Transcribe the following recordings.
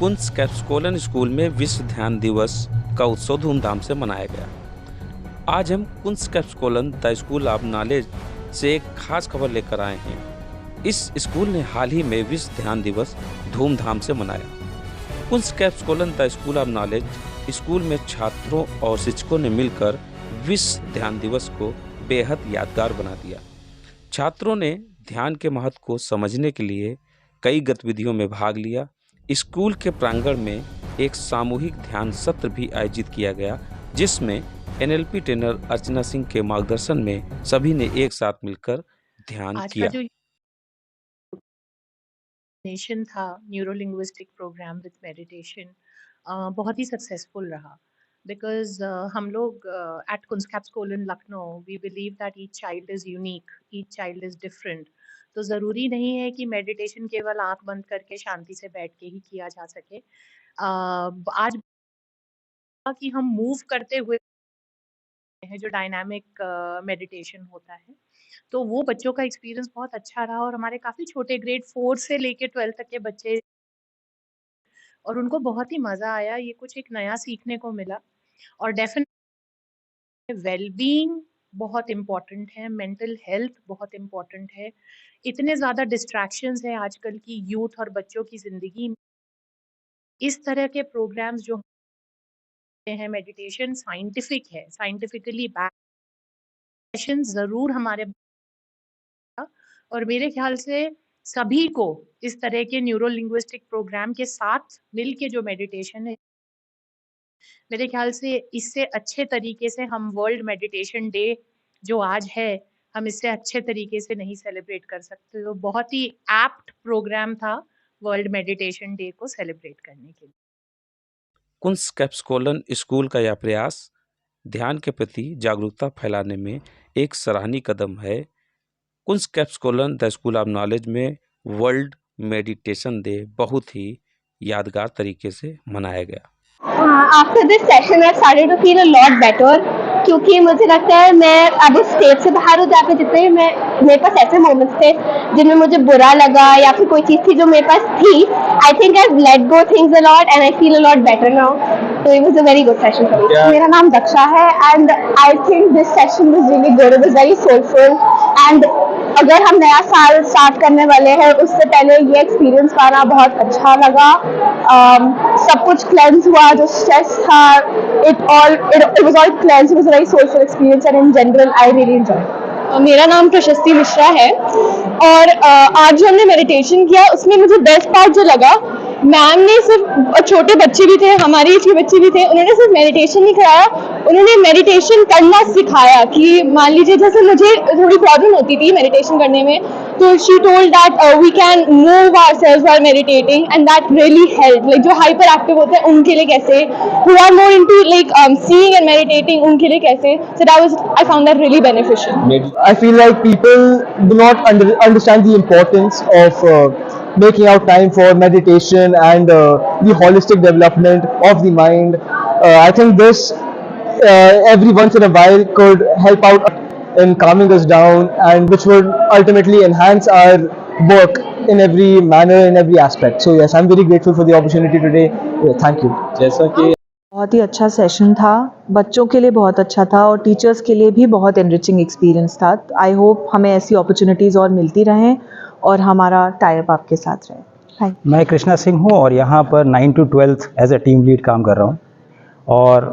कुंस कैप्सकोलन school में विश्व ध्यान दिवस का उत्सव धूमधाम से मनाया गया। आज हम कुंस कैप्सकोलन द स्कूल ऑफ नॉलेज से एक खास खबर लेकर आए हैं। इस स्कूल ने हाल ही में विश्व ध्यान दिवस धूमधाम से मनाया। कुंस कैप्सकोलन the school of knowledge school में छात्रों और शिक्षकों ने मिलकर विश्व ध्यान दिवस को बेहद यादगार बना दिया। छात्रों ने ध्यान के महत्व को समझने के लिए कई गतिविधियों में भाग लिया। स्कूल के प्रांगण में एक सामूहिक ध्यान सत्र भी आयोजित किया गया, जिसमें एनएलपी ट्रेनर अर्चना सिंह के मार्गदर्शन में सभी ने एक साथ मिलकर ध्यान आज किया। का जो नेशन था neuro linguistic programme with meditation बहुत ही सक्सेसफुल रहा बिकॉज हम लोग एट कुंस कैप्सकोलन Lucknow we believe that each child is unique, each child is different. तो ज़रूरी नहीं है कि मेडिटेशन केवल आंख बंद करके शांति से बैठ के ही किया जा सके। आज कि हम मूव करते हुए हैं जो डायनामिक मेडिटेशन होता है, तो वो बच्चों का एक्सपीरियंस बहुत अच्छा रहा और हमारे काफ़ी छोटे ग्रेड 4 से लेके 12 तक के बच्चे और उनको बहुत ही मज़ा आया। ये कुछ एक नया सीखने को मिला और डेफिनेटली वेल-बीइंग बहुत इम्पोर्टेंट है, मेंटल हेल्थ बहुत इम्पोर्टेंट है। इतने ज़्यादा डिस्ट्रैक्शंस हैं आजकल की यूथ और बच्चों की ज़िंदगी में। इस तरह के प्रोग्राम्स जो हैं मेडिटेशन साइंटिफिक है, साइंटिफिकली बैक्ड सेशन ज़रूर हमारे और मेरे ख्याल से सभी को इस तरह के न्यूरो लिंग्विस्टिक प्रोग्राम के साथ मिल के जो मेडिटेशन है, मेरे ख्याल से इससे अच्छे तरीके से हम वर्ल्ड मेडिटेशन डे जो आज है, हम इससे अच्छे तरीके से नहीं सेलिब्रेट कर सकते। तो बहुत ही एप्ट प्रोग्राम था वर्ल्ड मेडिटेशन डे को सेलिब्रेट करने के लिए। कुंस कैप्सकोलन स्कूल का यह प्रयास ध्यान के प्रति जागरूकता फैलाने में एक सराहनीय कदम है। कुंस कैप्सकोलन द स्कूल ऑफ नॉलेज में वर्ल्ड मेडिटेशन डे बहुत ही यादगार तरीके से मनाया गया। After this session I started to feel a lot better, क्योंकि मुझे लगता है मैं अब इस स्टेट से बाहर हो जाकर जितने मेरे पास ऐसे मोमेंट्स थे जिनमें मुझे बुरा लगा या फिर कोई चीज़ थी जो मेरे पास थी, I think I let go things a lot and I feel a lot better now. So it was a very good session for me. मेरा नाम दक्षा है and I think this session was really good. It was very soulful and अगर हम नया साल start करने वाले हैं उससे पहले ये एक्सपीरियंस पाना बहुत अच्छा लगा। सब कुछ क्लेंस हुआ, जो स्ट्रेस था, it was all cleansed. It was a very soulful experience and in general I really enjoyed. मेरा नाम प्रशस्ति मिश्रा है और आज जो हमने मेडिटेशन किया उसमें मुझे बेस्ट पार्ट जो लगा, मैम ने सिर्फ छोटे बच्चे भी थे, हमारी एज के बच्चे भी थे, उन्होंने सिर्फ मेडिटेशन नहीं कराया, उन्होंने मेडिटेशन करना सिखाया। कि मान लीजिए जैसे मुझे थोड़ी प्रॉब्लम होती थी मेडिटेशन करने में, तो she told that we can move ourselves while meditating and that really help. Like जो हाइपर एक्टिव होते हैं उनके लिए कैसे, who are more into like seeing and meditating उनके लिए कैसे। So I found that really beneficial. I feel like people do not understand the importance of making out time for meditation and the holistic development of the mind. I think this every once in a while could help out in calming us down, and which would ultimately enhance our work in every manner, in every aspect. So yes, I'm very grateful for the opportunity today. Thank you. जैसा कि बहुत ही अच्छा session था, बच्चों के लिए बहुत अच्छा था और टीचर्स के लिए भी बहुत एनरिचिंग एक्सपीरियंस था। आई होप हमें ऐसी अपॉर्चुनिटीज़ और मिलती रहें और हमारा टाई अप आपके साथ रहे। Thank you. मैं कृष्णा सिंह हूँ और यहाँ पर 9 to 12 as a team lead काम कर रहा हूँ और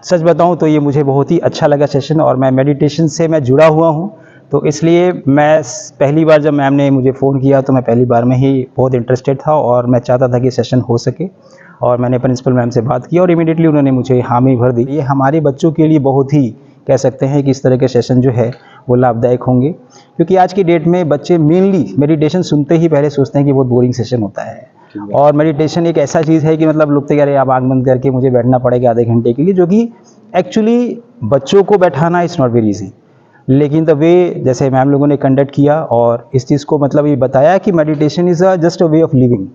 सच बताऊँ तो ये मुझे बहुत ही अच्छा लगा सेशन और मैं मेडिटेशन से मैं जुड़ा हुआ हूँ, तो इसलिए मैं पहली बार जब मैम ने मुझे फ़ोन किया तो मैं पहली बार में ही बहुत इंटरेस्टेड था और मैं चाहता था कि सेशन हो सके और मैंने प्रिंसिपल मैम से बात की और इमीडिएटली उन्होंने मुझे हामी भर दी। ये हमारे बच्चों के लिए बहुत ही कह सकते हैं कि इस तरह के सेशन जो है वो लाभदायक होंगे, क्योंकि आज की डेट में बच्चे मेनली मेडिटेशन सुनते ही पहले सोचते हैं कि बहुत बोरिंग सेशन होता है और मेडिटेशन एक ऐसा चीज़ है कि मतलब लोग तो कह रहे हैं आप आँख बंद करके मुझे बैठना पड़ेगा आधे घंटे के लिए, जो कि एक्चुअली बच्चों को बैठाना इज़ नॉट वेरी ईजी। लेकिन द वे जैसे मैम लोगों ने कंडक्ट किया और इस चीज़ को मतलब ये बताया कि meditation is just a way of living.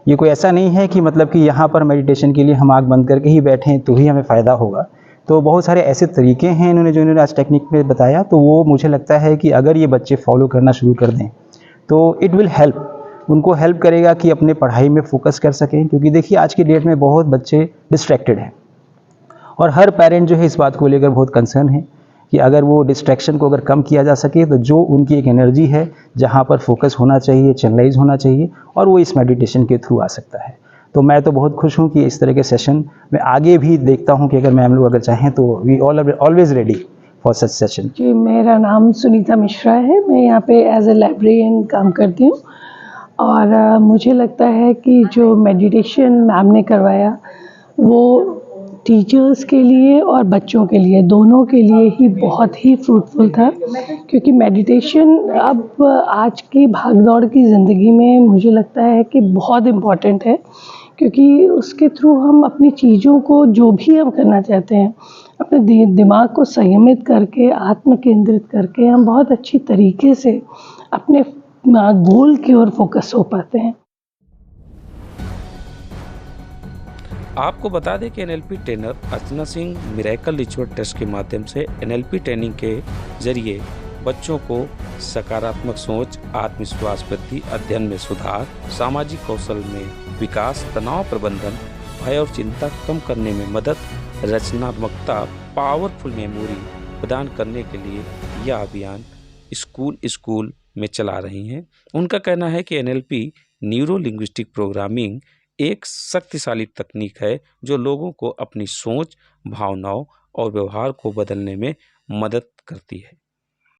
ये कोई ऐसा नहीं है कि मतलब कि यहाँ पर मेडिटेशन के लिए हम आँख बंद करके ही बैठें तो ही हमें फ़ायदा होगा। तो बहुत सारे ऐसे तरीके हैं इन्होंने आज टेक्निक में बताया, तो वो मुझे लगता है कि अगर ये बच्चे फॉलो करना शुरू कर दें तो इट विल हेल्प उनको हेल्प करेगा कि अपने पढ़ाई में फोकस कर सकें, क्योंकि देखिए आज की डेट में बहुत बच्चे डिस्ट्रैक्टेड हैं और हर पेरेंट जो है इस बात को लेकर बहुत कंसर्न है कि अगर वो डिस्ट्रैक्शन को अगर कम किया जा सके तो जो उनकी एक एनर्जी है जहाँ पर फोकस होना चाहिए, चैनलाइज होना चाहिए, और वो इस मेडिटेशन के थ्रू आ सकता है। तो मैं तो बहुत खुश हूँ कि इस तरह के सेशन में आगे भी देखता हूँ कि अगर मैम लोग अगर चाहें तो we always ready for such session. जी, मेरा नाम सुनीता मिश्रा है। मैं यहाँ पे एज ए लाइब्रेरियन काम करती हूँ और मुझे लगता है कि जो मेडिटेशन मैम ने करवाया वो टीचर्स के लिए और बच्चों के लिए, दोनों के लिए ही बहुत ही फ्रूटफुल था, क्योंकि मेडिटेशन अब आज की भागदौड़ की ज़िंदगी में मुझे लगता है कि बहुत इम्पॉर्टेंट है, क्योंकि उसके थ्रू हम अपनी चीज़ों को, जो भी हम करना चाहते हैं, अपने दिमाग को संयमित करके, आत्म केंद्रित करके हम बहुत अच्छी तरीके से अपने गोल की ओर फोकस हो पाते हैं। आपको बता दें कि NLP trainer Archana Singh miracle ritual test के माध्यम से एनएलपी ट्रेनिंग के जरिए बच्चों को सकारात्मक सोच, आत्मविश्वास वृद्धि, अध्ययन में सुधार, सामाजिक कौशल में विकास, तनाव प्रबंधन, भय और चिंता कम करने में मदद, रचनात्मकता, पावरफुल मेमोरी प्रदान करने के लिए यह अभियान स्कूल में चला रही हैं। उनका कहना है कि एनएलपी न्यूरो लिंग्विस्टिक प्रोग्रामिंग एक शक्तिशाली तकनीक है जो लोगों को अपनी सोच, भावनाओं और व्यवहार को बदलने में मदद करती है।